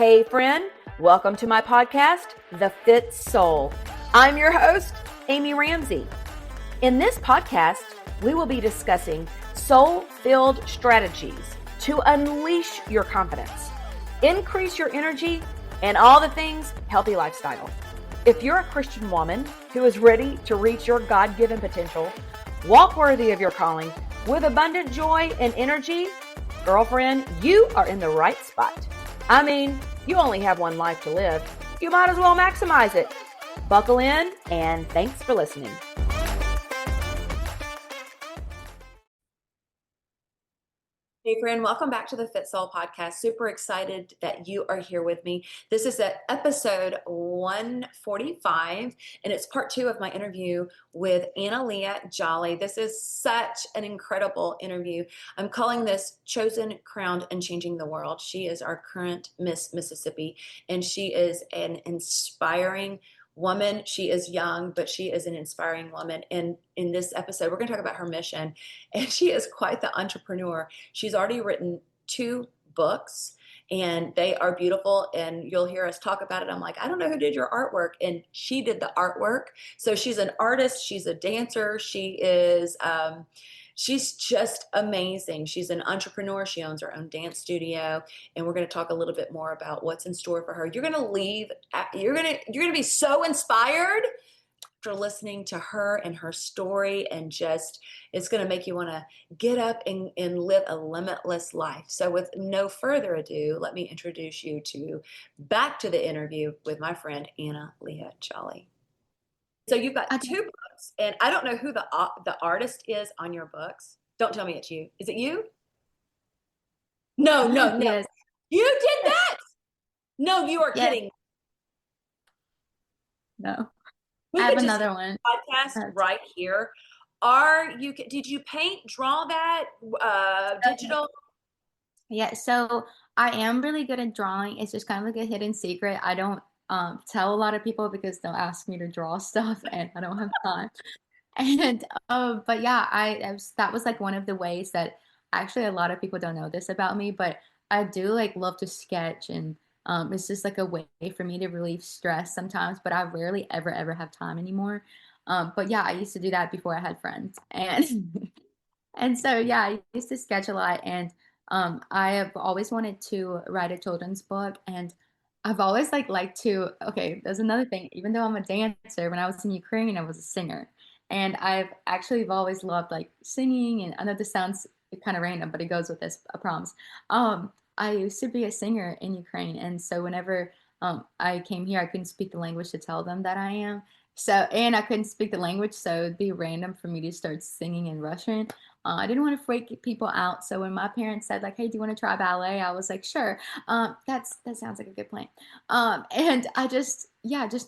Hey friend, welcome to my podcast, The Fit Soul. I'm your host, Amy Ramsey. In this podcast, we will be discussing soul-filled strategies to unleash your confidence, increase your energy, and all the things healthy lifestyle. If you're a Christian woman who is ready to reach your God-given potential, walk worthy of your calling with abundant joy and energy, girlfriend, you are in the right spot. I mean, you only have one life to live. You might as well maximize it. Buckle in, and thanks for listening. Hey friend, welcome back to the Fit Soul podcast. Super excited that you are here with me. This is at episode 145, and it's part 2 of my interview with Anna Leah Jolly. This is such an incredible interview. I'm calling this Chosen, Crowned, and Changing the World. She is our current Miss Mississippi, and she is an inspiring woman. She is young, but she is an inspiring woman. And in this episode, we're going to talk about her mission. And she is quite the entrepreneur. She's already written 2 books, and they are beautiful. And you'll hear us talk about it. I'm like, I don't know who did your artwork. And she did the artwork. So she's an artist. She's a dancer. She's just amazing. She's an entrepreneur. She owns her own dance studio, and we're going to talk a little bit more about what's in store for her. You're going to be so inspired after listening to her and her story, and just it's going to make you want to get up and live a limitless life. So with no further ado, let me introduce you back to the interview with my friend Anna Leah Jolly. So you've got 2 books, and I don't know who the artist is on your books. Don't tell me it's you. Is it you? No. Yes. You did that? No, you are kidding. No. We I have could just another one. Podcast right here. Did you paint, draw that, digital? Yeah, so I am really good at drawing. It's just kind of like a hidden secret. I don't tell a lot of people because they'll ask me to draw stuff and I don't have time. And but yeah, that was like one of the ways that actually a lot of people don't know this about me, but I do like love to sketch, and it's just like a way for me to relieve stress sometimes, but I rarely ever have time anymore. But yeah, I used to do that before I had friends. And and so yeah, I used to sketch a lot, and I have always wanted to write a children's book, and I've always liked to. Okay, there's another thing. Even though I'm a dancer, when I was in Ukraine, I was a singer, and I've always loved like singing. And I know this sounds kind of random, but it goes with this. I promise. I used to be a singer in Ukraine, and so whenever I came here, I couldn't speak the language to tell them that I am. So, and I couldn't speak the language, so it'd be random for me to start singing in Russian. I didn't want to freak people out, so when my parents said like, "Hey, do you want to try ballet?" I was like, "Sure." That sounds like a good plan. And I just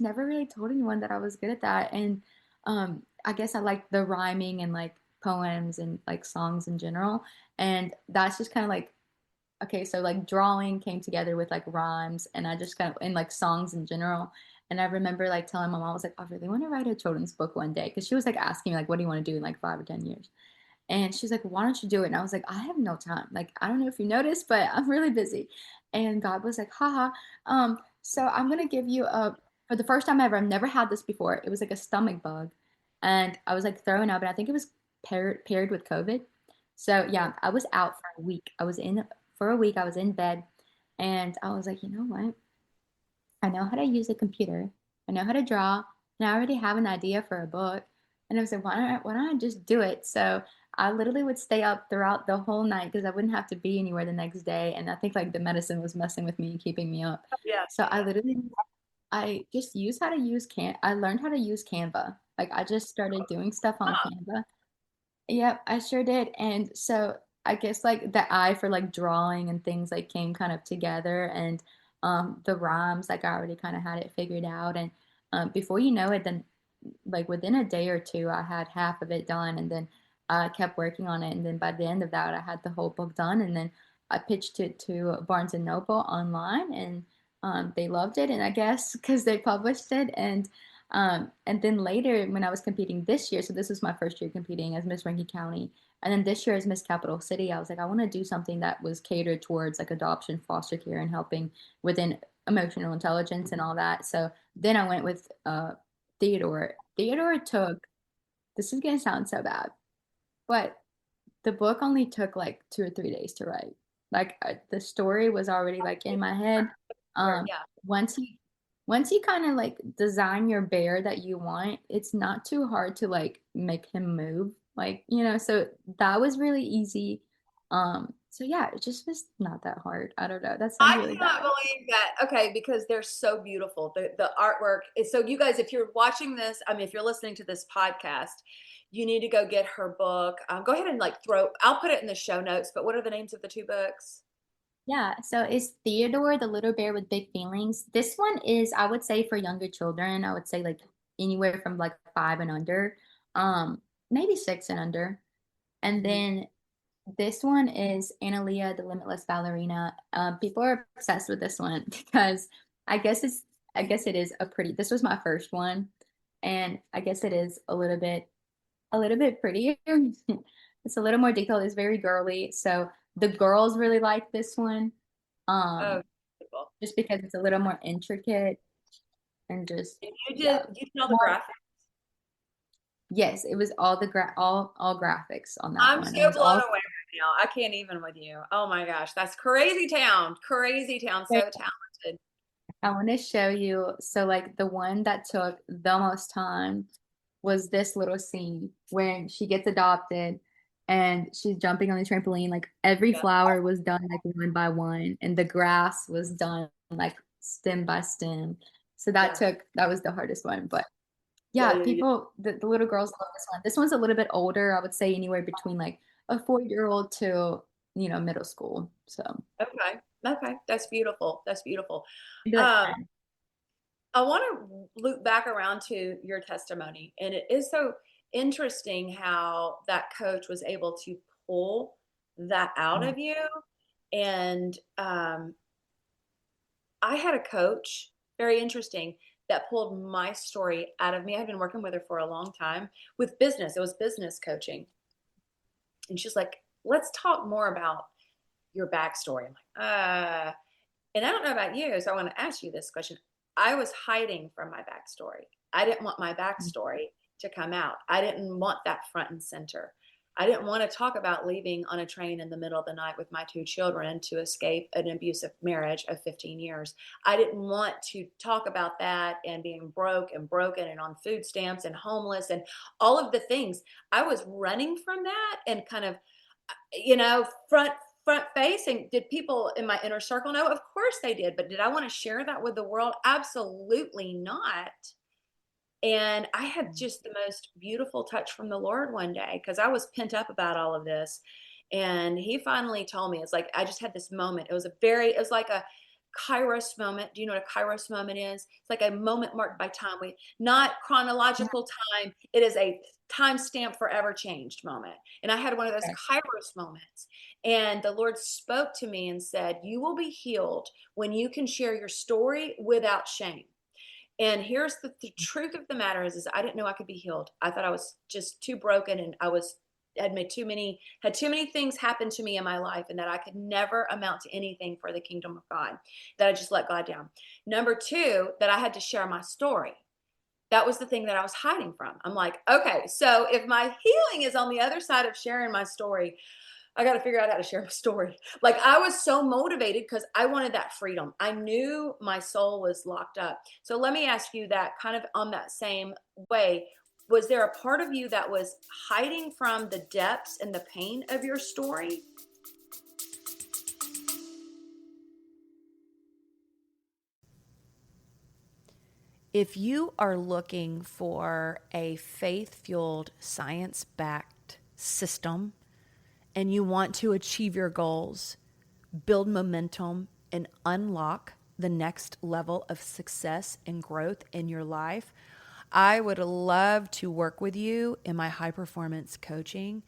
never really told anyone that I was good at that. And I guess I like the rhyming and like poems and like songs in general. And that's just kind of like okay, so like drawing came together with like rhymes, and I just kind of and like songs in general. And I remember like telling my mom, I was like, I really want to write a children's book one day, because she was like asking me like, what do you want to do in like 5 or 10 years? And she's like, why don't you do it? And I was like, I have no time. Like, I don't know if you noticed, but I'm really busy. And God was like, haha. So I'm gonna give you a for the first time ever, I've never had this before. It was like a stomach bug, and I was like throwing up, and I think it was paired with COVID. So yeah, I was out for a week. I was in for a week. I was in bed, and I was like, you know what? I know how to use a computer. I know how to draw, and I already have an idea for a book. And I was like, why don't I just do it? So I literally would stay up throughout the whole night because I wouldn't have to be anywhere the next day. And I think like the medicine was messing with me and keeping me up. Yeah. So I just used how to use I learned how to use Canva. Like I just started doing stuff on Canva. Yep, I sure did. And so I guess like the eye for like drawing and things like came kind of together, and the rhymes like I already kind of had it figured out. And before you know it, then like within a day or two I had half of it done, and then I kept working on it, and then by the end of that I had the whole book done. And then I pitched it to Barnes and Noble online, and they loved it, and I guess because they published it. And And then later, when I was competing this year, so this was my first year competing as Miss Rankin County, and then this year as Miss Capital City, I was like, I want to do something that was catered towards like adoption, foster care, and helping within emotional intelligence and all that. So then I went with Theodore. Theodore took, this is gonna sound so bad, but the book only took like 2 or 3 days to write. Like the story was already like in my head. Where, Um, yeah. once you once you kind of like design your bear that you want, it's not too hard to like make him move. Like, so that was really easy. So yeah, it just was not that hard. I don't know. That sounds I really cannot bad. believe that. Okay, because they're so beautiful. The artwork is so you guys, if you're watching this, I mean, if you're listening to this podcast, you need to go get her book. Go ahead and like I'll put it in the show notes, but what are the names of the two books? Yeah, so it's Theodore, the little bear with big feelings. This one is, I would say, for younger children. I would say like anywhere from like 5 and under, um, maybe 6 and under. And Mhm. then this one is Anna Leah, the Limitless ballerina. People are obsessed with this one because I guess it's, I guess it is a pretty. This was my first one, and I guess it is a little bit prettier. It's a little more detailed. It's very girly. So the girls really like this one. Oh, Um, beautiful. just because it's a little more intricate and just And yeah. you did all the More, graphics. yes, it was all the all graphics on that I'm one. It so was blown all away right now. I can't even with you. Oh my gosh, that's crazy town. Crazy town. So talented. I want to show you. So, like, the one that took the most time was this little scene when she gets adopted and she's jumping on the trampoline. Like, every Yeah. flower was done like one by one, and the grass was done like stem by stem. So Yeah. that was the hardest one. But Yeah. yeah, Yeah. Yeah. the little girls love this one. This one's a little bit older. I would say anywhere between like a 4-year-old to, middle school. So, Okay. Okay. That's beautiful. That's beautiful. maybe like Um, 10. I want to loop back around to your testimony. And it is so interesting how that coach was able to pull that out Yeah. of you. And I had a coach, very interesting, that pulled my story out of me. I've been working with her for a long time with business. It was business coaching. And she's like, let's talk more about your backstory. I'm like, and I don't know about you, so I want to ask you this question. I was hiding from my backstory. I didn't want my backstory to come out. I didn't want that front and center. I didn't want to talk about leaving on a train in the middle of the night with my two children to escape an abusive marriage of 15 years. I didn't want to talk about that and being broke and broken and on food stamps and homeless and all of the things. I was running from that and kind of, front facing. Did people in my inner circle know? Of course they did, but did I want to share that with the world? Absolutely not. And I had just the most beautiful touch from the Lord one day because I was pent up about all of this. And he finally told me, it's like I just had this moment. It was like a Kairos moment. Do you know what a Kairos moment is? It's like a moment marked by time. Not chronological time. It is a time stamp forever changed moment. And I had one of those Okay. Kairos moments. And the Lord spoke to me and said, you will be healed when you can share your story without shame. And here's the truth of the matter is I didn't know I could be healed. I thought I was just too broken and had too many things happen to me in my life and that I could never amount to anything for the kingdom of God, that I just let God down. Number two, that I had to share my story. That was the thing that I was hiding from. I'm like, okay, so if my healing is on the other side of sharing my story, I got to figure out how to share my story. Like I was so motivated because I wanted that freedom. I knew my soul was locked up. So let me ask you that kind of on that same way. Was there a part of you that was hiding from the depths and the pain of your story? If you are looking for a faith fueled, science backed system and you want to achieve your goals, build momentum, and unlock the next level of success and growth in your life, I would love to work with you in my high performance coaching.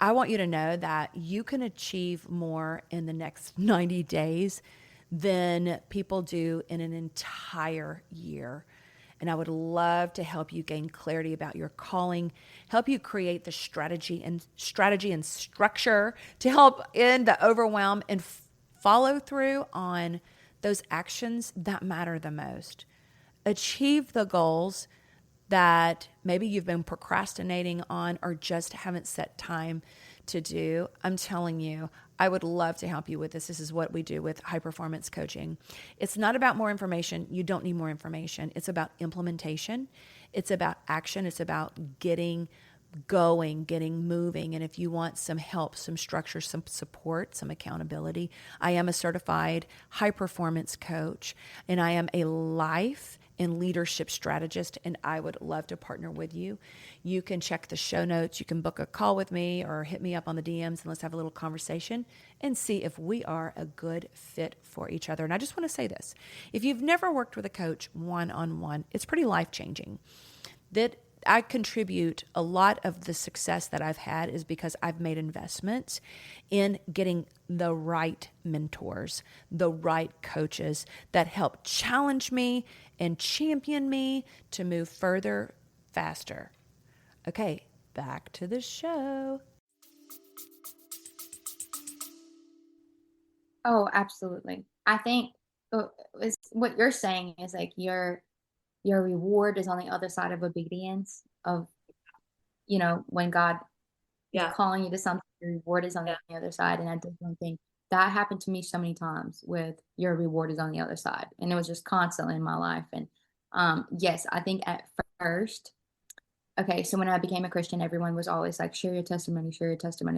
I want you to know that you can achieve more in the next 90 days than people do in an entire year. And I would love to help you gain clarity about your calling, help you create the strategy and structure to help end the overwhelm and follow through on those actions that matter the most. Achieve the goals that maybe you've been procrastinating on or just haven't set time to do. I'm telling you, I would love to help you with this. This is what we do with high performance coaching. It's not about more information. You don't need more information. It's about implementation. It's about action. It's about getting going, getting moving. And if you want some help, some structure, some support, some accountability, I am a certified high performance coach and I am a life and leadership strategist, and I would love to partner with you. You can check the show notes. You can book a call with me or hit me up on the DMs and let's have a little conversation and see if we are a good fit for each other. And I just want to say this. If you've never worked with a coach one-on-one, it's pretty life-changing. That I contribute a lot of the success that I've had is because I've made investments in getting the right mentors, the right coaches that help challenge me and champion me to move further, faster. Okay, back to the show. Oh, absolutely. I think what you're saying is like your reward is on the other side of obedience of, when God is Yeah, calling you to something, your reward is on yeah. the other side. And I definitely think that happened to me so many times with your reward is on the other side. And it was just constantly in my life. And yes, I think at first, okay, so when I became a Christian, everyone was always like, share your testimony.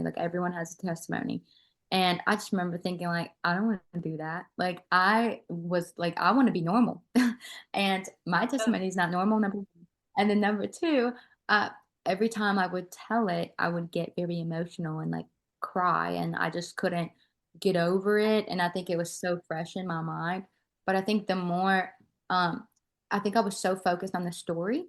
Like everyone has a testimony. And I just remember thinking, like, I don't want to do that. Like, I was like, I want to be normal. And my testimony is not normal, number one. And then number two, uh, every time I would tell it, I would get very emotional and like cry. And I just couldn't get over it. And I think it was so fresh in my mind. But I think the more, um, I think I was so focused on the story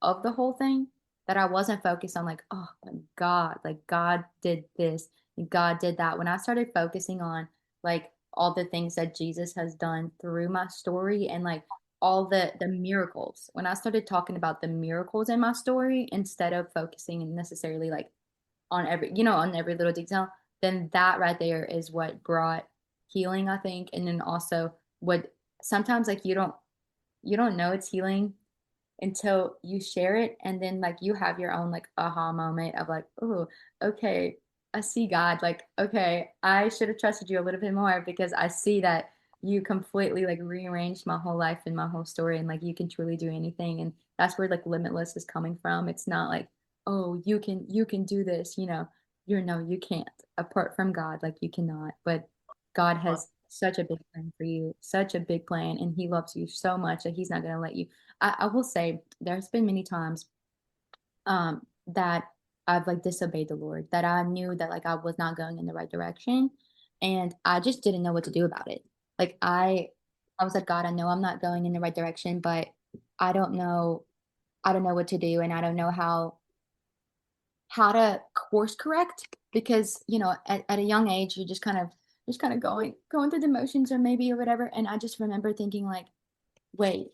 of the whole thing that I wasn't focused on like, oh my God, like God did this and God did that. When I started focusing on like all the things that Jesus has done through my story and like all the miracles, when I started talking about the miracles in my story instead of focusing necessarily like on every little detail, then that right there is what brought healing, I think. And then also what sometimes like you don't know it's healing until you share it and then like you have your own like aha moment of like, oh, okay, I see God. Like, okay, I should have trusted you a little bit more because I see that you completely like rearranged my whole life and my whole story and like you can truly do anything. And that's where like Limitless is coming from. It's not like, oh, you can do this, you're no, you can't. Apart from God, like you cannot. But God has such a big plan for you, such a big plan, and He loves you so much that He's not going to let you. I will say there's been many times that I've like disobeyed the Lord, that I knew that like I was not going in the right direction, and I just didn't know what to do about it. Like I was like, God, I know I'm not going in the right direction, but I don't know, I don't know what to do, and I don't know how to course correct because at a young age you're just kind of going through the motions or maybe or whatever. And I just remember thinking like, wait,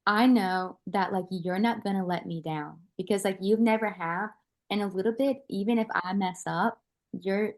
I know that like you're not gonna let me down because like you've never have. And a little bit, even if I mess up, you're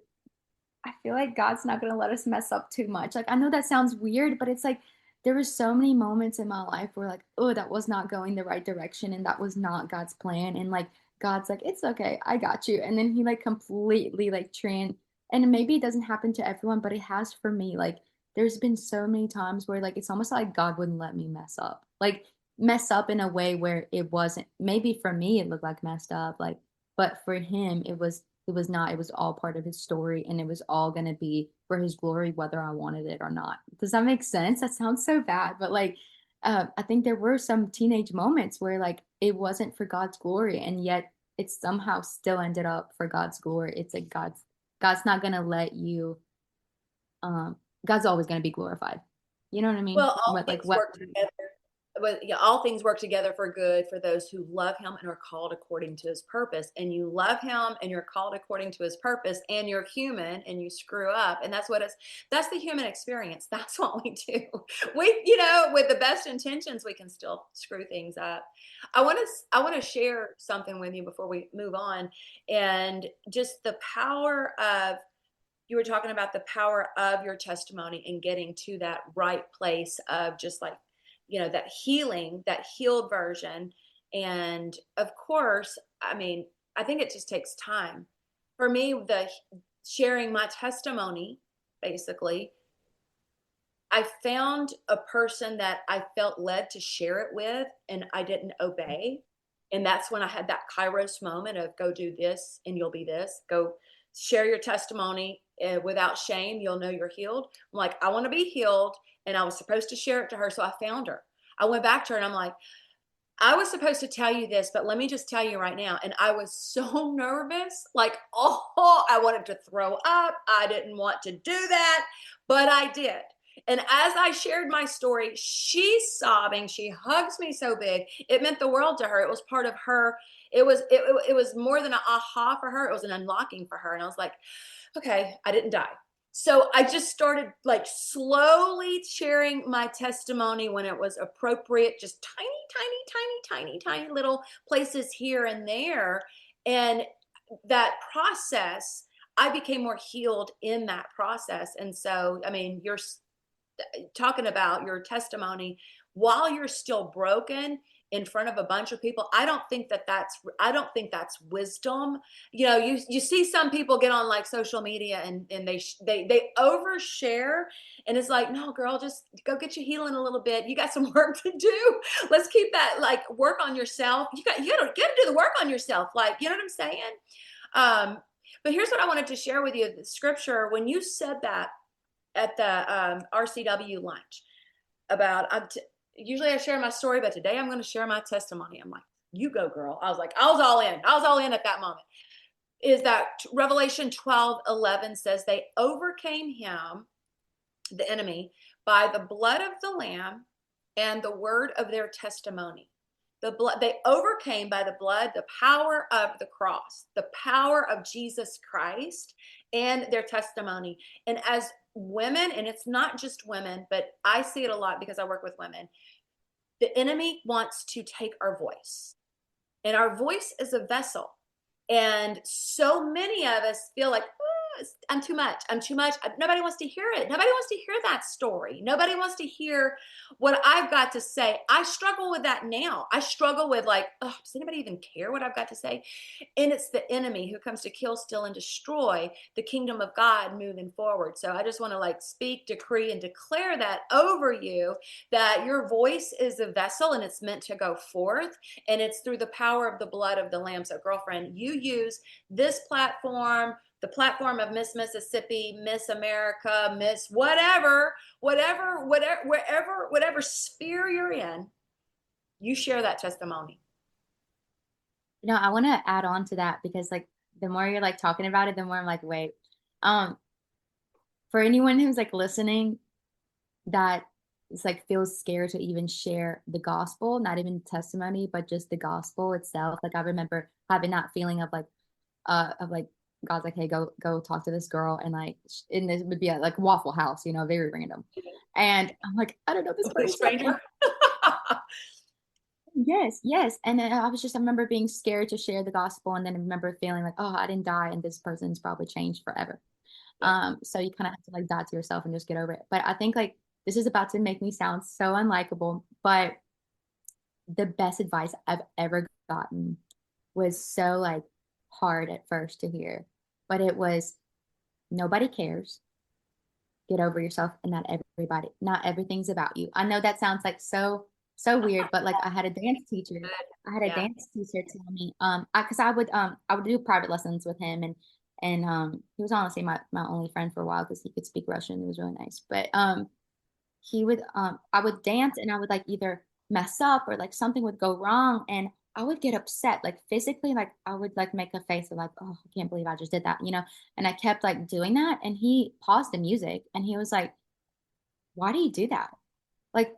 I feel like God's not gonna let us mess up too much. Like I know that sounds weird, but it's like there were so many moments in my life where like, oh, that was not going the right direction and that was not God's plan. And like God's like, it's okay, I got you. And then he like completely like and maybe it doesn't happen to everyone, but it has for me. Like there's been so many times where like it's almost like God wouldn't let me mess up. Like mess up in a way where it wasn't maybe for me it looked like messed up, like but for him it was not. It was all part of his story and it was all going to be for his glory, whether I wanted it or not. Does that make sense? That sounds so bad, but like, I think there were some teenage moments where like it wasn't for God's glory and yet it somehow still ended up for God's glory. It's like God's not going to let you, God's always going to be glorified. You know what I mean? Well, all What, like, things what? work together. but yeah, all things work together for good for those who love him and are called according to his purpose. And you love him and you're called according to his purpose, and you're human and you screw up. And that's the human experience. That's what we do. With the best intentions, we can still screw things up. I want to share something with you before we move on, and just the power of, you were talking about the power of your testimony and getting to that right place of just like, that healing, that healed version. And of course, I mean, I think it just takes time. For me, the sharing my testimony, basically, I found a person that I felt led to share it with, and I didn't obey. And that's when I had that Kairos moment of, go do this and you'll be this. Go share your testimony without shame. You'll know you're healed. I'm like, I want to be healed. And I was supposed to share it to her. So I found her. I went back to her and I'm like, I was supposed to tell you this, but let me just tell you right now. And I was so nervous. Like, oh, I wanted to throw up. I didn't want to do that, but I did. And as I shared my story, she's sobbing. She hugs me so big. It meant the world to her. It was part of her. It was more than an aha for her. It was an unlocking for her. And I was like, okay, I didn't die. So I just started like slowly sharing my testimony when it was appropriate, just tiny, tiny, tiny, tiny, tiny little places here and there. And that process, I became more healed in that process. And so, I mean, you're talking about your testimony while you're still broken in front of a bunch of people. I don't think that's wisdom. You see some people get on like social media and they overshare, and it's like, no girl, just go get your healing a little bit. You got some work to do. Let's keep that, like, work on yourself. You gotta do the work on yourself, like, you know what I'm saying? um but here's what I wanted to share with you. The scripture, when you said that at the RCW lunch about, usually I share my story, but today I'm going to share my testimony. I'm like, you go, girl. I was like, I was all in. I was all in at that moment. Is that Revelation 12:11 says they overcame him, the enemy, by the blood of the Lamb and the word of their testimony. The blood, they overcame by the blood, the power of the cross, the power of Jesus Christ, and their testimony. And as women, and it's not just women, but I see it a lot because I work with women, the enemy wants to take our voice, and our voice is a vessel. And so many of us feel like, "Oh, I'm too much. I'm too much." Nobody wants to hear it. Nobody wants to hear that story. Nobody wants to hear what I've got to say. I struggle with that now. I struggle with, like, oh, does anybody even care what I've got to say? And it's the enemy who comes to kill, steal, and destroy the kingdom of God moving forward. So I just want to, like, speak, decree, and declare that over you, that your voice is a vessel and it's meant to go forth, and it's through the power of the blood of the Lamb. So girlfriend, you use this platform, the platform of Miss Mississippi, Miss America, Miss whatever sphere you're in, you share that testimony. I want to add on to that because like the more you're like talking about it, the more I'm like, wait. Um, for anyone who's like listening that is like feels scared to even share the gospel, not even testimony, but just the gospel itself. Like I remember having that feeling of like God's like, hey, go talk to this girl, and like, and this would be at like Waffle House, very random. And I'm like, I don't know this Complete person. stranger. Yes, yes. And then I remember being scared to share the gospel. And then I remember feeling like, oh, I didn't die and this person's probably changed forever. Yeah. So you kind of have to like die to yourself and just get over it. But I think like this is about to make me sound so unlikable, but the best advice I've ever gotten was so like hard at first to hear, but it was nobody cares. Get over yourself, and not everything's about you. I know that sounds like so weird, but like I had a dance teacher. I had a Yeah. dance teacher tell me, because I would do private lessons with him, and he was honestly my only friend for a while because he could speak Russian. It was really nice. But I would dance and I would like either mess up or like something would go wrong, and I would get upset, like physically, like I would like make a face of like, oh, I can't believe I just did that. And I kept like doing that, and he paused the music and he was like, why do you do that? Like,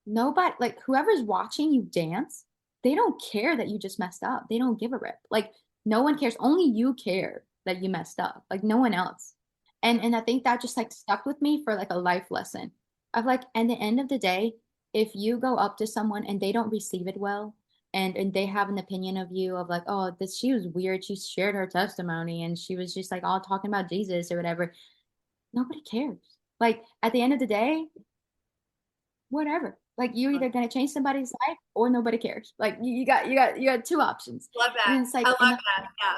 nobody, like whoever's watching you dance, they don't care that you just messed up. They don't give a rip. Like no one cares. Only you care that you messed up. Like no one else. And I think that just like stuck with me for like a life lesson of like, and the end of the day, if you go up to someone and they don't receive it well, and they have an opinion of you of like, oh, this she was weird. She shared her testimony and she was just like all talking about Jesus or whatever. Nobody cares. Like at the end of the day, whatever. Like you're either gonna change somebody's life or nobody cares. Like you got two options. Love And that. then it's I like, love and that. Yeah.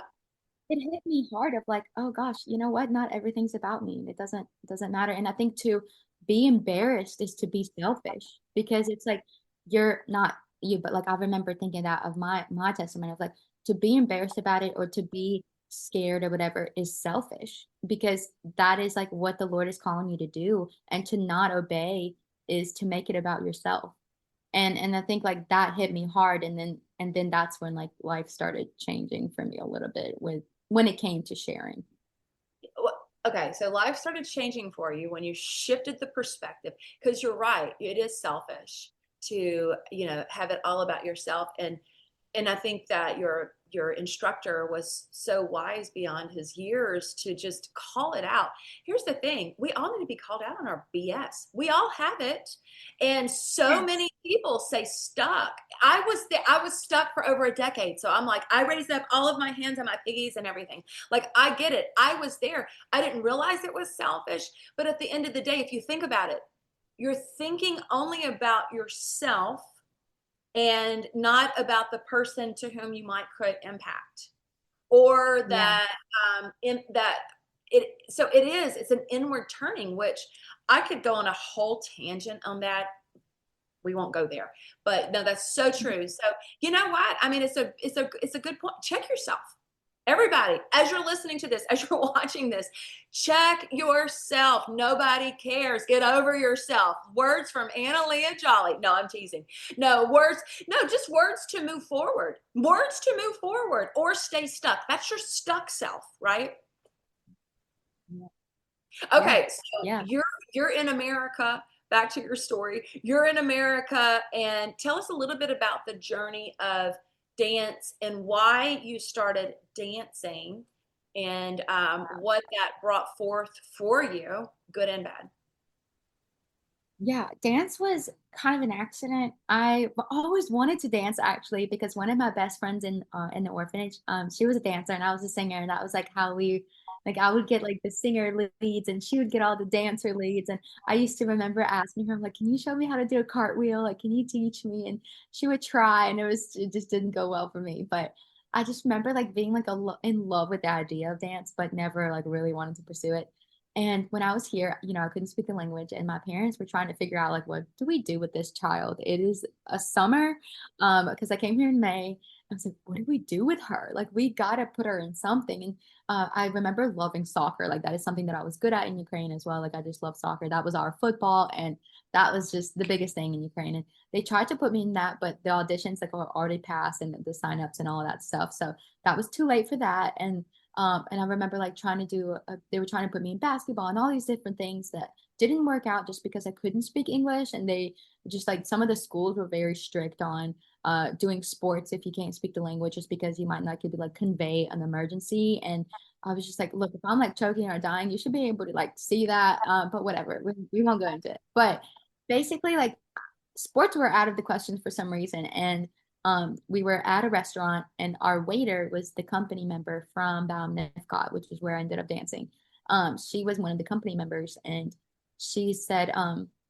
it hit me hard of like, oh gosh, you know what? Not everything's about me. It doesn't matter. And I think to be embarrassed is to be selfish because it's like you're not you, but like I remember thinking that of my testimony of like to be embarrassed about it or to be scared or whatever is selfish because that is like what the Lord is calling you to do. And to not obey is to make it about yourself. And I think like that hit me hard and then that's when like life started changing for me a little bit with when it came to sharing. Okay, so life started changing for you when you shifted the perspective because you're right, it is selfish to, have it all about yourself. And I think that your instructor was so wise beyond his years to just call it out. Here's the thing, we all need to be called out on our BS. We all have it. And so Yeah. many people say stuck. I was stuck for over a decade. So I'm like, I raised up all of my hands and my piggies and everything. Like I get it. I was there. I didn't realize it was selfish, but at the end of the day, if you think about it, you're thinking only about yourself and not about the person to whom you might could impact, or Yeah. that in that it so it is it's an inward turning, which I could go on a whole tangent on that. We won't go there, but no, that's so true. So you know what, I mean, it's a good point. Check yourself, everybody, as you're listening to this, as you're watching this. Check yourself. Nobody cares. Get over yourself. Words from Anna Leah Jolly. No, I'm teasing. No words. No, just words to move forward. Words to move forward or stay stuck. That's your stuck self, right? Yeah. Yeah. Okay, so Yeah. you're in America. Back to your story. You're in America, and tell us a little bit about the journey of dance and why you started dancing, and what that brought forth for you, good and bad. Yeah, dance was kind of an accident. Always wanted to dance actually because one of my best friends in the orphanage, she was a dancer and I was a singer, and that was like how we like I would get like the singer leads and she would get all the dancer leads. And I used to remember asking her, I'm like, can you show me how to do a cartwheel? Like, can you teach me? And she would try, and it just didn't go well for me. But I just remember like being like in love with the idea of dance, but never like really wanted to pursue it. And when I was here, I couldn't speak the language, and my parents were trying to figure out like, what do we do with this child? It is a summer, because I came here in May. I was like, what do we do with her? Like, we gotta put her in something. And I remember loving soccer. Like, that is something that I was good at in Ukraine as well. Like, I just love soccer. That was our football, and that was just the biggest thing in Ukraine. And they tried to put me in that, but the auditions like were already passed and the signups and all of that stuff. So that was too late for that. And I remember like trying to they were trying to put me in basketball and all these different things that didn't work out just because I couldn't speak English. And they just like some of the schools were very strict on doing sports if you can't speak the language, just because you might not could like convey an emergency. And I was just like, look, if I'm like choking or dying, you should be able to like see that. But whatever, we won't go into it. But basically, like sports were out of the question for some reason. And we were at a restaurant, and our waiter was the company member from Nefcott, which is where I ended up dancing. She was one of the company members, and she said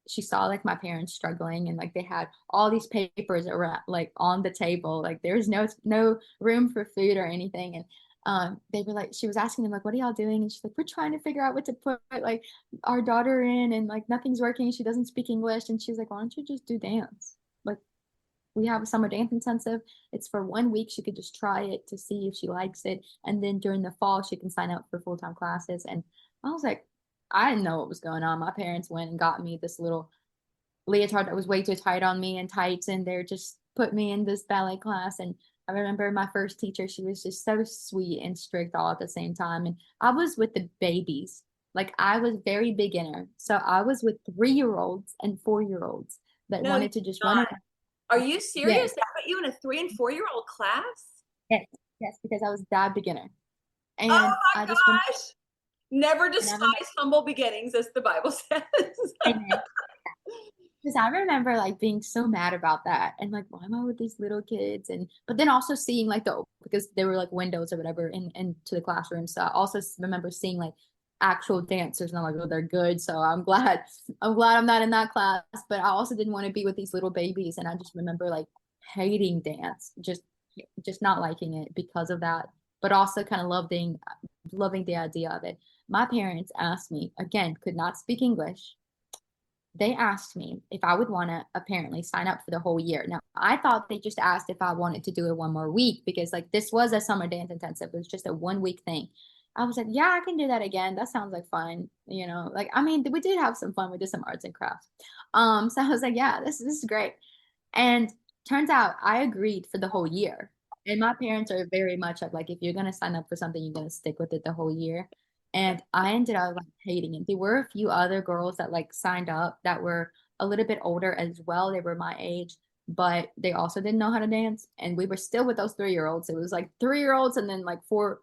she saw like my parents struggling, and like they had all these papers around, like on the table, like there's no room for food or anything. And they were like, she was asking them like, what are y'all doing? And she's like, we're trying to figure out what to put like our daughter in, and like nothing's working. She doesn't speak English. And she's like, why don't you just do dance? Like, we have a summer dance intensive. It's for 1 week. She could just try it to see if she likes it. And then during the fall, she can sign up for full-time classes. And I was like, I didn't know what was going on. My parents went and got me this little leotard that was way too tight on me and tights, and they're just put me in this ballet class. And I remember my first teacher, she was just so sweet and strict all at the same time. And I was with the babies. Like I was very beginner. So I was with 3-year-olds and 4-year-olds. that No, you're wanted to just run not. around. Are you Yes, serious? They put you in a 3 and 4 year old class? yes, yes, because I was that beginner. Oh And I my just remember, gosh. Never and I remember, despise humble beginnings, as the Bible says. amen. Because I remember like being so mad about that and like, why am I with these little kids? And but then also seeing like because there were like windows or whatever in to the classroom. So I also remember seeing like actual dancers and I'm like, oh, they're good. So I'm glad I'm not in that class. But I also didn't want to be with these little babies. And I just remember like hating dance, just not liking it because of that. But also kind of loving the idea of it. My parents asked me, again, could not speak English, they asked me if I would want to apparently sign up for the whole year. Now, I thought they just asked if I wanted to do it one more week because like this was a summer dance intensive. It was just a 1 week thing. I was like, yeah, I can do that again. That sounds like fun. Like I mean, we did have some fun. We did some arts and crafts. So I was like, yeah, this is great. And turns out I agreed for the whole year. And my parents are very much of like, if you're gonna sign up for something, you're gonna stick with it the whole year. And I ended up like hating it. There were a few other girls that like signed up that were a little bit older as well. They were my age, but they also didn't know how to dance. And we were still with those 3 year olds. It was like 3 year olds and then like four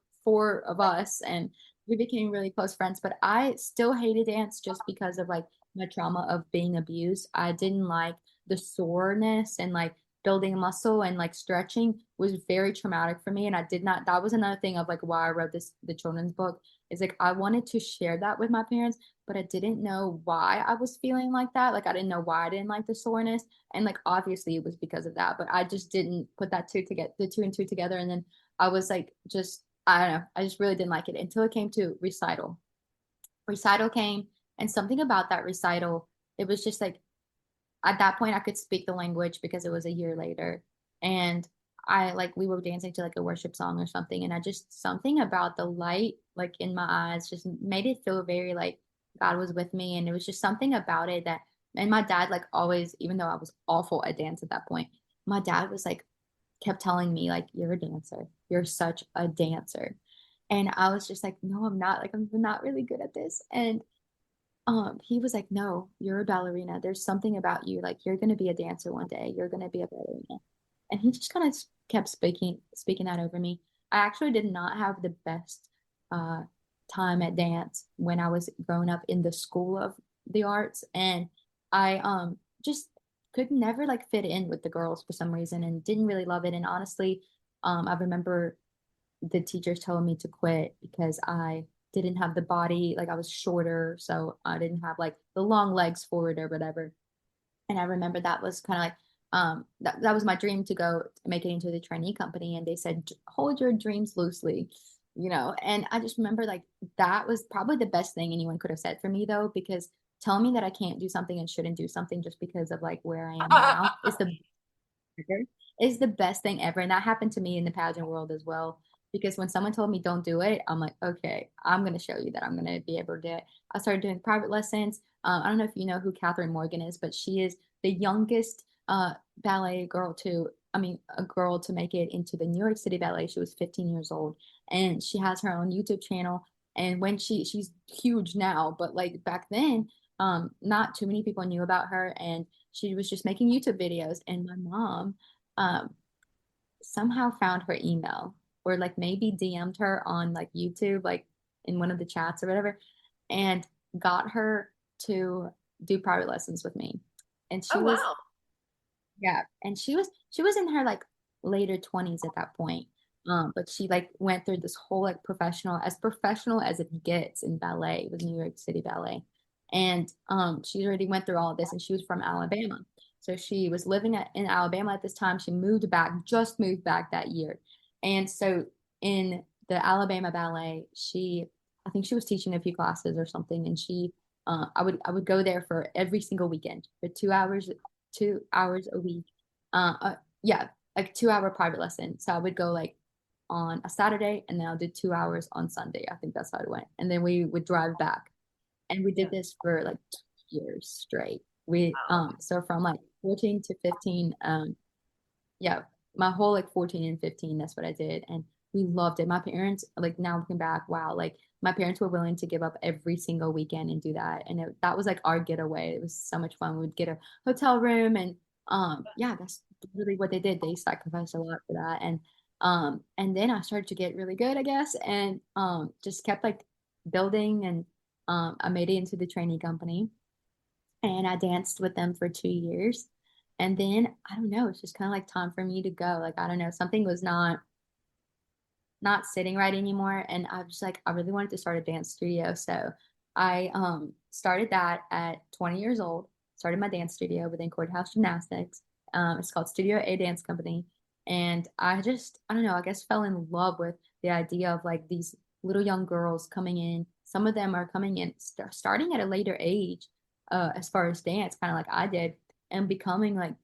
of us. And we became really close friends. But I still hated dance just because of like my trauma of being abused. I didn't like the soreness and like building muscle and like stretching was very traumatic for me. And I did not, that was another thing of like why I wrote the children's book is like I wanted to share that with my parents, but I didn't know why I was feeling like that. Like I didn't know why I didn't like the soreness. And like obviously it was because of that, but I just didn't put that the two and two together. And then I was like, I don't know, I just really didn't like it until it came to recital. Recital came, and something about that recital, it was just like at that point I could speak the language because it was a year later. And I like we were dancing to like a worship song or something. And I just something about the light like in my eyes just made it feel very like God was with me. And it was just something about it that and my dad like always, even though I was awful at dance at that point, my dad was like kept telling me like you're a dancer. You're such a dancer. And I was just like, no, I'm not. Like I'm not really good at this. And he was like, no, you're a ballerina. There's something about you. Like you're gonna be a dancer one day. You're gonna be a ballerina. And he just kind of kept speaking that over me. I actually did not have the best uh time at dance when I was growing up in the school of the arts. And I just could never like fit in with the girls for some reason and didn't really love it. And honestly, I remember the teachers telling me to quit because I didn't have the body, like I was shorter, so I didn't have like the long legs for it or whatever. And I remember that was kind of like that was my dream to go make it into the trainee company. And they said, hold your dreams loosely, And I just remember like that was probably the best thing anyone could have said for me though, because telling me that I can't do something and shouldn't do something just because of like where I am now is the best thing ever. And that happened to me in the pageant world as well. Because when someone told me don't do it, I'm like, okay, I'm going to show you that I'm going to be able to do it. I started doing private lessons. I don't know if you know who Catherine Morgan is, but she is the youngest ballet girl a girl to make it into the New York City Ballet. She was 15 years old and she has her own YouTube channel. And when she's huge now, but like back then, not too many people knew about her. And she was just making YouTube videos. And my mom, um, somehow found her email or like maybe DM'd her on like YouTube, like in one of the chats or whatever, and got her to do private lessons with me. And Oh, wow. yeah, and she was in her like later 20s at that point. But she like went through this whole like professional as it gets in ballet with New York City Ballet. And she already went through all of this and she was from Alabama. So she was living in Alabama at this time. She just moved back that year. And so in the Alabama Ballet, I think she was teaching a few classes or something. And I would go there for every single weekend for 2 hours a week. Yeah, like 2 hour private lesson. So I would go like on a Saturday and then I'll do 2 hours on Sunday. I think that's how it went. And then we would drive back. And we did Yeah. this for like 2 years straight. We Wow. so from like 14 to 15, yeah, my whole like 14 and 15, that's what I did. And we loved it. My parents, like now looking back, wow, like my parents were willing to give up every single weekend and do that. And that was like our getaway. It was so much fun. We'd get a hotel room and yeah, that's really what they did. They sacrificed a lot for that. And then I started to get really good, I guess, and just kept like building and I made it into the training company and I danced with them for 2 years. And then I don't know, it's just kind of like time for me to go. Like I don't know, something was not sitting right anymore. And I was like, I really wanted to start a dance studio. So I started that at 20 years old, started my dance studio within Courthouse Gymnastics. It's called Studio A Dance Company. And I don't know, I guess fell in love with the idea of like these little young girls coming in. Some of them are coming in starting at a later age, as far as dance, kind of like I did, and becoming like,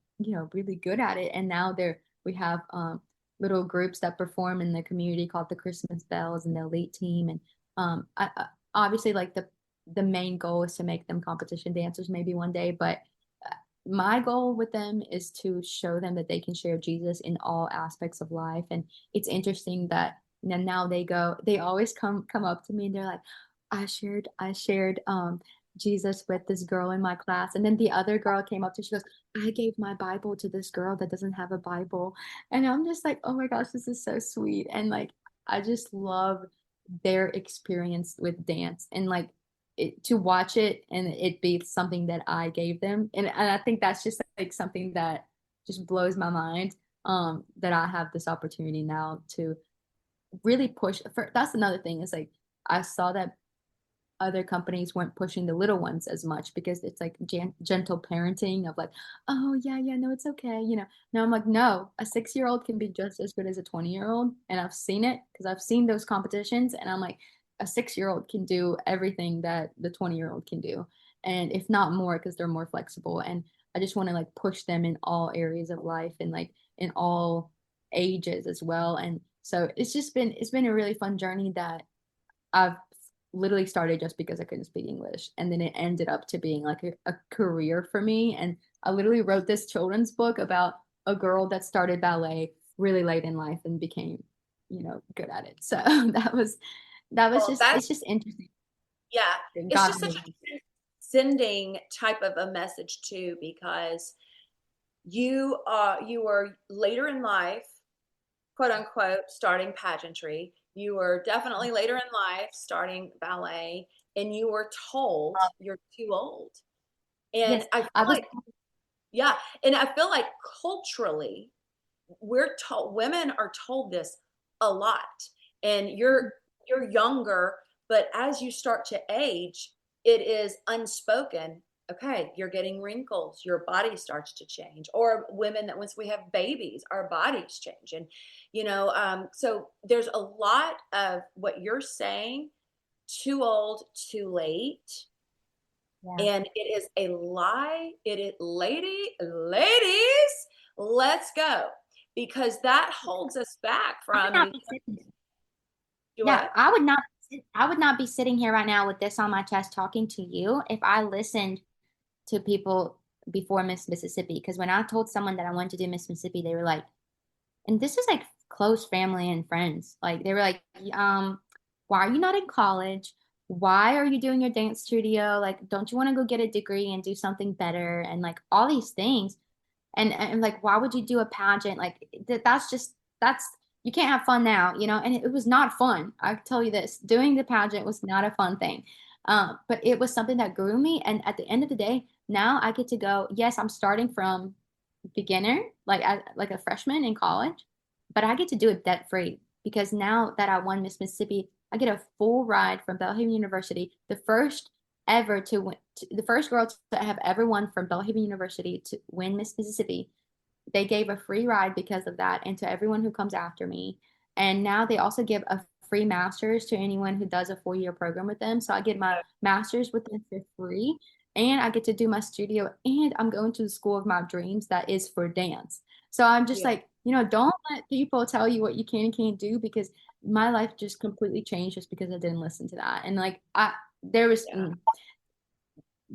really good at it. And now we have little groups that perform in the community called the Christmas Bells and the Elite Team. And obviously, like the main goal is to make them competition dancers maybe one day. But my goal with them is to show them that they can share Jesus in all aspects of life. And it's interesting that now they always come up to me and they're like, I shared Jesus with this girl in my class. And then the other girl came up to, she goes, I gave my Bible to this girl that doesn't have a Bible. And I'm just like, oh my gosh, this is so sweet. And like, I just love their experience with dance and like to watch it and it be something that I gave them. And I think that's just like something that just blows my mind. That I have this opportunity now to really push for. That's another thing is like, I saw that other companies weren't pushing the little ones as much because it's like gentle parenting of like, oh yeah, yeah, no, it's okay, Now I'm like, no, a 6-year old can be just as good as a 20-year old, and I've seen it because I've seen those competitions, and I'm like, a 6-year old can do everything that the 20-year-old can do, and if not more, because they're more flexible. And I just want to like push them in all areas of life and like in all ages as well. And so it's been a really fun journey that I've literally started just because I couldn't speak English. And then it ended up to being like a career for me. And I literally wrote this children's book about a girl that started ballet really late in life and became, good at it. So that was Well, just, that's, it's just interesting. yeah, it's God just such moving. a sending type of a message too, because you were later in life, quote unquote, starting pageantry. You were definitely later in life starting ballet, and you were told you're too old. And Yes, I feel I was. like, yeah, and I feel like culturally, we're told, women are told this a lot. And you're younger, but as you start to age, it is unspoken. Okay, you're getting wrinkles, your body starts to change. Or women that once we have babies, our bodies change. And so there's a lot of what you're saying, too old, too late. Yeah. And it is a lie. It is, ladies, let's go, because that holds us back I would from not you. be sitting here. Do Yeah, what? I would not be sitting here right now with this on my chest talking to you if I listened to people before Miss Mississippi. Because when I told someone that I wanted to do Miss Mississippi, they were like, and this is like close family and friends. Like they were like, why are you not in college? Why are you doing your dance studio? Like, don't you want to go get a degree and do something better? And like all these things. And like, why would you do a pageant? Like that's you can't have fun now, And it was not fun. I tell you this, doing the pageant was not a fun thing. But it was something that grew me. And at the end of the day, now I get to go. Yes, I'm starting from beginner, like a freshman in college, but I get to do it debt free because now that I won Miss Mississippi, I get a full ride from Belhaven University, the first ever to win, the first girl to have ever won from Belhaven University to win Miss Mississippi. They gave a free ride because of that, and to everyone who comes after me. And now they also give a free master's to anyone who does a 4-year program with them. So I get my master's with them for free, and I get to do my studio, and I'm going to the school of my dreams that is for dance. So I'm just Yeah. like, don't let people tell you what you can and can't do because my life just completely changed just because I didn't listen to that. And like there was Yeah.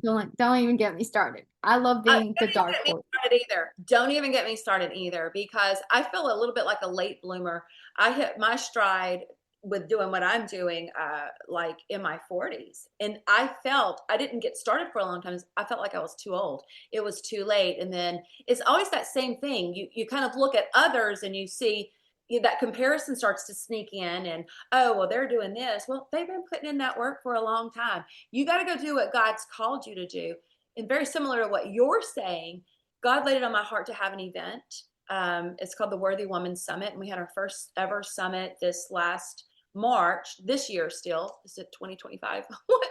don't even get me started. I love Uh, being the dark horse. started either. Don't even get me started either because I feel a little bit like a late bloomer. I hit my stride with doing what I'm doing like in my 40s. And I felt I didn't get started for a long time. I felt like I was too old. It was too late. And then it's always that same thing. You kind of look at others and you see that comparison starts to sneak in and oh well they're doing this. Well, they've been putting in that work for a long time. You got to go do what God's called you to do. And very similar to what you're saying, God laid it on my heart to have an event. It's called the Worthy Woman Summit, and we had our first ever summit this last March. This year, still is it 2025? What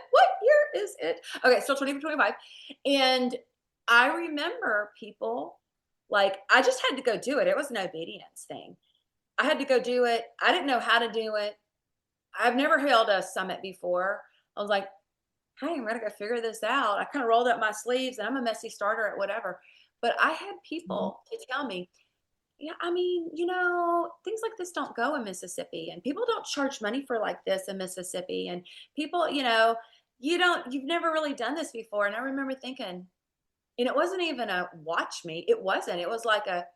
year is it? Okay, still 2025. And I remember people like I just had to go do it. It was an obedience thing. I had to go do it. I didn't know how to do it. I've never held a summit before. I was like, hey, I'm gonna go figure this out. I kind of rolled up my sleeves and I'm a messy starter at whatever. But I had Mhm. people to tell me, yeah, I mean, things like this don't go in Mississippi and people don't charge money for like this in Mississippi. And people, you've never really done this before. And I remember thinking, and it wasn't even a watch me. It wasn't. It was like a,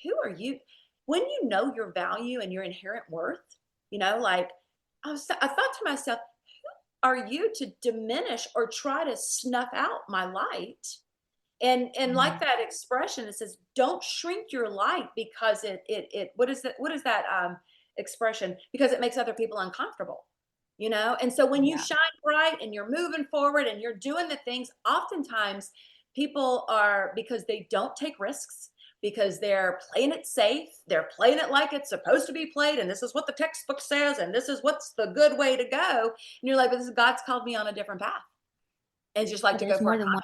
who are you? When you know your value and your inherent worth, like I thought to myself, are you to diminish or try to snuff out my light? And like Mhm. that expression, it says, don't shrink your light because it what is that expression? Because it makes other people uncomfortable, And so when you Yeah. shine bright and you're moving forward and you're doing the things, oftentimes people are because they don't take risks, because they're playing it safe, they're playing it like it's supposed to be played, and this is what the textbook says, and this is what's the good way to go. And you're like, but this is God's called me on a different path. And just like But to go there's for it. more than one.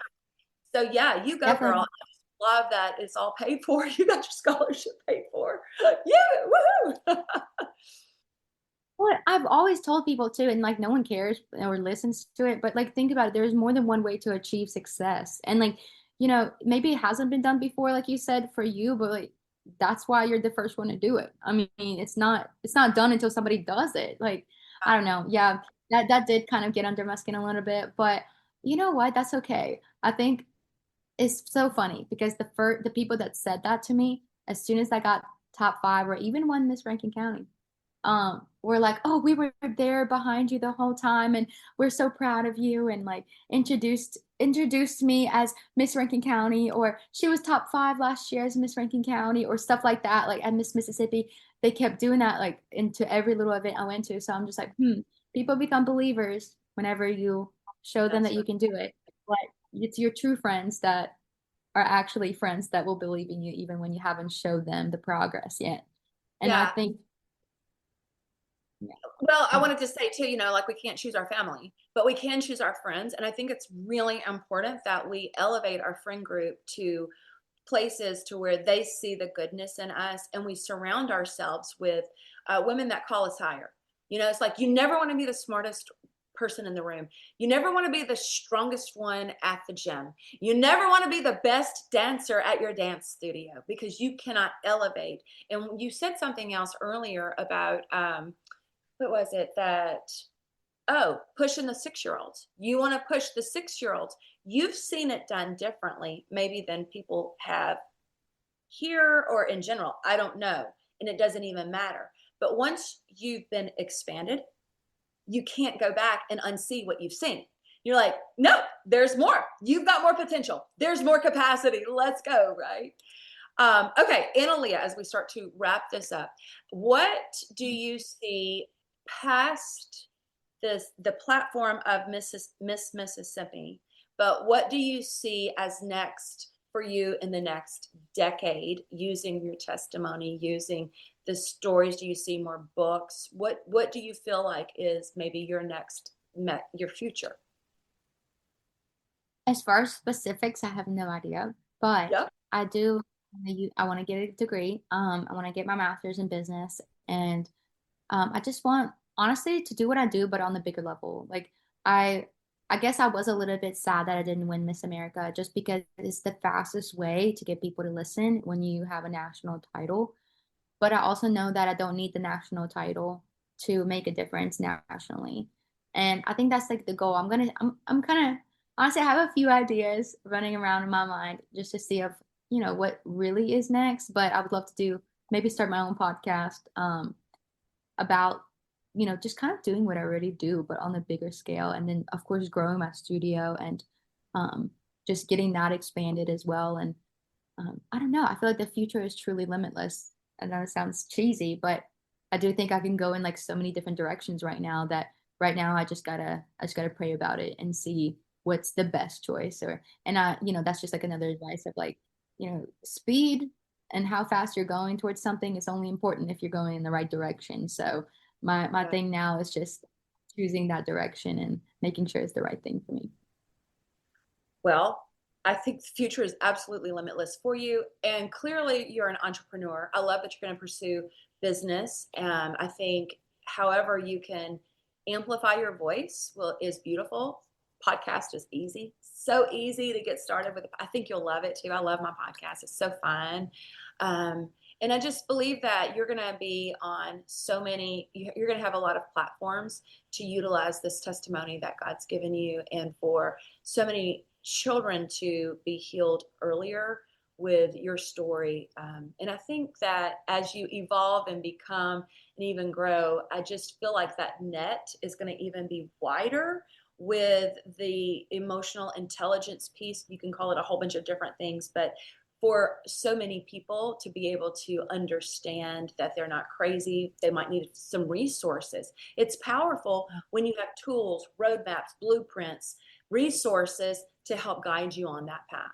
So yeah, you go, girl. Definitely. I just love that it's all paid for. You got your scholarship paid for. Yeah, woohoo! Well, I've always told people too, and like no one cares or listens to it, but like think about it, there's more than one way to achieve success. And like, maybe it hasn't been done before, like you said, for you, but like that's why you're the first one to do it. I mean, it's not done until somebody does it. Like, I don't know. Yeah, that did kind of get under my skin a little bit, but you know what? That's okay. I think it's so funny because the people that said that to me, as soon as I got top five or even won Miss Rankin County, were like, oh, we were there behind you the whole time and we're so proud of you, and like introduced me as Miss Rankin County, or she was top five last year as Miss Rankin County, or stuff like that, like at Miss Mississippi. They kept doing that like into every little event I went to. So I'm just like, people become believers whenever you show them That's that right. you can do it. But it's your true friends that are actually friends that will believe in you even when you haven't showed them the progress yet. And I Yeah. think, yeah. Well, I wanted to say too, like we can't choose our family, but we can choose our friends. And I think it's really important that we elevate our friend group to places to where they see the goodness in us and we surround ourselves with women that call us higher. It's like you never want to be the smartest person in the room. You never want to be the strongest one at the gym. You never want to be the best dancer at your dance studio because you cannot elevate. And you said something else earlier about what was it that pushing the 6-year-olds. You want to push the 6-year-olds. You've seen it done differently, maybe than people have here or in general. I don't know. And it doesn't even matter. But once you've been expanded, you can't go back and unsee what you've seen. You're like, no, there's more. You've got more potential. There's more capacity. Let's go, right? Okay, Anna Leah, as we start to wrap this up, what do you see past the platform of Miss Mississippi, but what do you see as next for you in the next decade using your testimony, using the stories? Do you see more books? What do you feel like is maybe your next your future? As far as specifics, I have no idea, but Yep. I do. I want to get a degree. I want to get my master's in business, and I just want, honestly, to do what I do, but on the bigger level. Like I, I guess I was a little bit sad that I didn't win Miss America, just because it's the fastest way to get people to listen when you have a national title. But I also know that I don't need the national title to make a difference nationally. And I think that's like the goal. I'm kind of, honestly, I have a few ideas running around in my mind just to see if, what really is next, but I would love to do maybe start my own podcast about just kind of doing what I already do, but on a bigger scale. And then, of course, growing my studio and um, just getting that expanded as well. And I don't know. I feel like the future is truly limitless. I know it sounds cheesy, but I do think I can go in like so many different directions right now that right now I just gotta pray about it and see what's the best choice. Or and that's just like another advice of like, speed and how fast you're going towards something is only important if you're going in the right direction. So my Yeah. thing now is just choosing that direction and making sure it's the right thing for me. Well, I think the future is absolutely limitless for you. And clearly, you're an entrepreneur. I love that you're going to pursue business. I think, however, you can amplify your voice is beautiful. Podcast is easy, so easy to get started with. I think you'll love it too. I love my podcast. It's so fun. Um, and I just believe that you're going to be on so many, you're going to have a lot of platforms to utilize this testimony that God's given you, and for so many children to be healed earlier with your story. And I think that as you evolve and become and even grow, I just feel like that net is going to even be wider with the emotional intelligence piece. You can call it a whole bunch of different things, but for so many people to be able to understand that they're not crazy, they might need some resources. It's powerful when you have tools, roadmaps, blueprints, resources to help guide you on that path.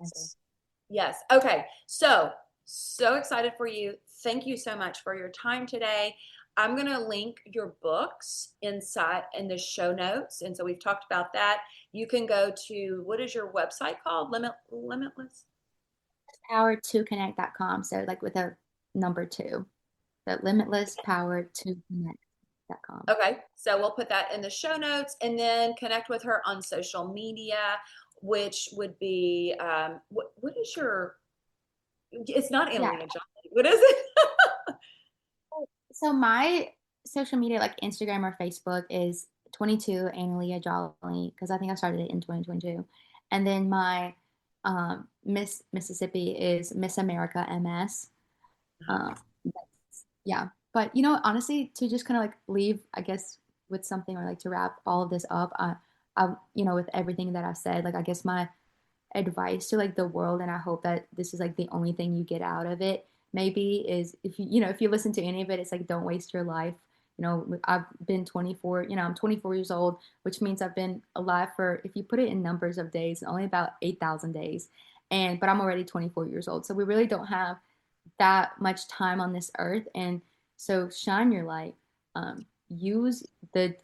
So, yes. Okay. So excited for you. Thank you so much for your time today. I'm going to link your books inside in the show notes. And so we've talked about that. You can go to, what is your website called? Limitless? Power2connect.com. So like with a number two. So limitlesspower2connect.com. Okay. So we'll put that in the show notes, and then connect with her on social media, which would be, what is your, it's not Anna Yeah. Leah Jolly. What is it? So my social media, like Instagram or Facebook, is 22 Anna Leah Jolly because I think I started it in 2022. And then my Miss Mississippi is Miss America MS. Um, yeah, but honestly, to just kind of like leave, I guess, with something or like to wrap all of this up, with everything that I said, like I guess my advice to like the world, and I hope that this is like the only thing you get out of it maybe is if you listen to any of it, it's like don't waste your life. I've been 24, I'm 24 years old, which means I've been alive for, if you put it in numbers of days, only about 8,000 days. But I'm already 24 years old, so we really don't have that much time on this earth. And so shine your light, use the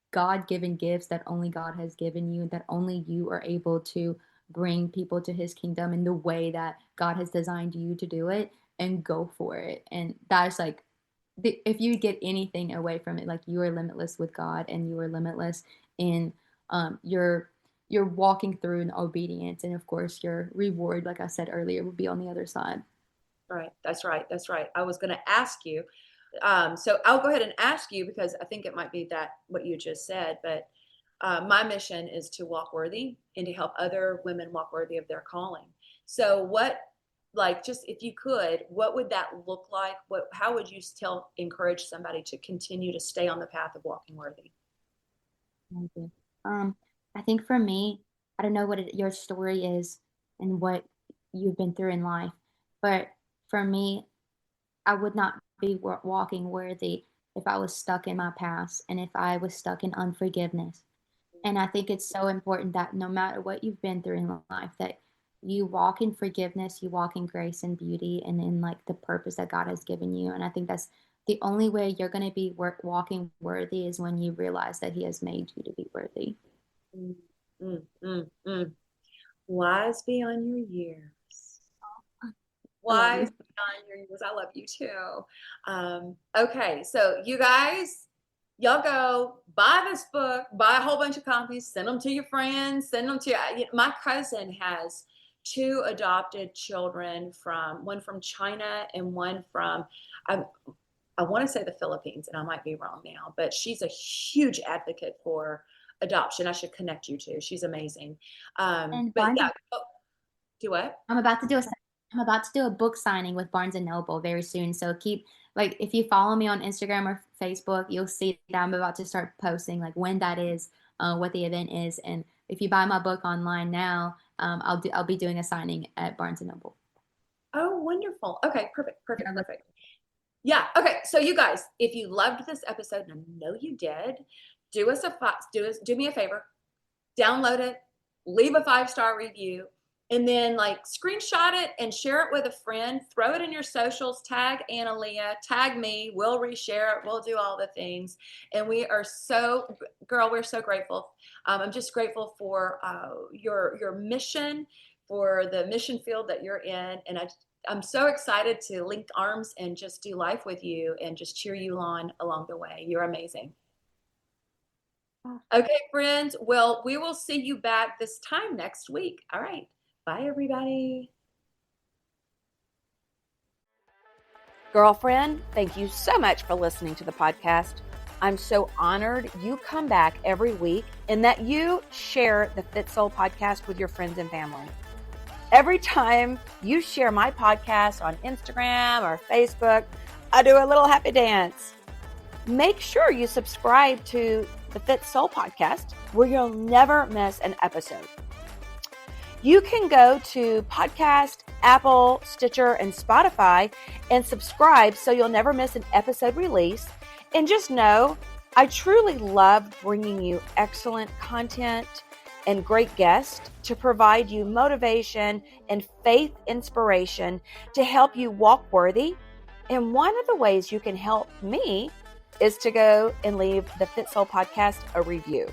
God-given gifts that only God has given you, that only you are able to bring people to his kingdom in the way that God has designed you to do it, and go for it. And that's like, if you get anything away from it, like you are limitless with God and you are limitless in your walking through in obedience. And of course, your reward, like I said earlier, will be on the other side. Right. That's right. That's right. I was going to ask you. So I'll go ahead and ask you, because I think it might be that what you just said. But my mission is to walk worthy and to help other women walk worthy of their calling. So like, just if you could, what would that look like? How would you still encourage somebody to continue to stay on the path of walking worthy? Thank you. I think for me, I don't know what your story is and what you've been through in life, but for me, I would not be walking worthy if I was stuck in my past and if I was stuck in unforgiveness. And I think it's so important that no matter what you've been through in life, that you walk in forgiveness, you walk in grace and beauty, and in like the purpose that God has given you. And I think that's the only way you're going to be walking worthy is when you realize that He has made you to be worthy. Mm, mm, mm, mm. Wise beyond your years. I love you. Wise beyond your years. I love you too. Okay, so you guys, y'all go buy this book, buy a whole bunch of copies, send them to your friends, send them to my cousin has two adopted children, from one from China and one from I, I want to say the Philippines, and I might be wrong now, but she's a huge advocate for adoption. I should connect you to. She's amazing. And But Barnes yeah, and Do what? I'm about to do a I'm about to do a book signing with Barnes and Noble very soon. So keep like if you follow me on Instagram or Facebook, you'll see that I'm about to start posting like when that is, what the event is, and if you buy my book online now, I'll be doing a signing at Barnes and Noble. Oh, wonderful. Okay, perfect, perfect, perfect. Yeah. Okay. So you guys, if you loved this episode, and I know you did, do me a favor, download it, leave a 5-star review, and then like screenshot it and share it with a friend. Throw it in your socials. Tag Anna Leah. Tag me. We'll reshare it. We'll do all the things. And we are so, girl, we're so grateful. I'm just grateful for your mission, for the mission field that you're in, and I'm so excited to link arms and just do life with you and just cheer you on along the way. You're amazing. Okay, friends. Well, we will see you back this time next week. All right. Bye, everybody. Girlfriend, thank you so much for listening to the podcast. I'm so honored you come back every week and that you share the Fit Soul podcast with your friends and family. Every time you share my podcast on Instagram or Facebook, I do a little happy dance. Make sure you subscribe to the Fit Soul podcast where you'll never miss an episode. You can go to Podcast, Apple, Stitcher, and Spotify and subscribe so you'll never miss an episode release. And just know, I truly love bringing you excellent content and great guests to provide you motivation and faith inspiration to help you walk worthy. And one of the ways you can help me is to go and leave the Fit Soul podcast a review.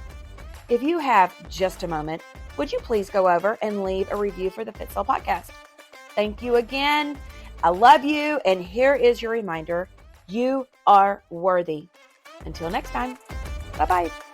If you have just a moment, would you please go over and leave a review for the Fit Soul podcast? Thank you again. I love you. And here is your reminder. You are worthy. Until next time. Bye-bye.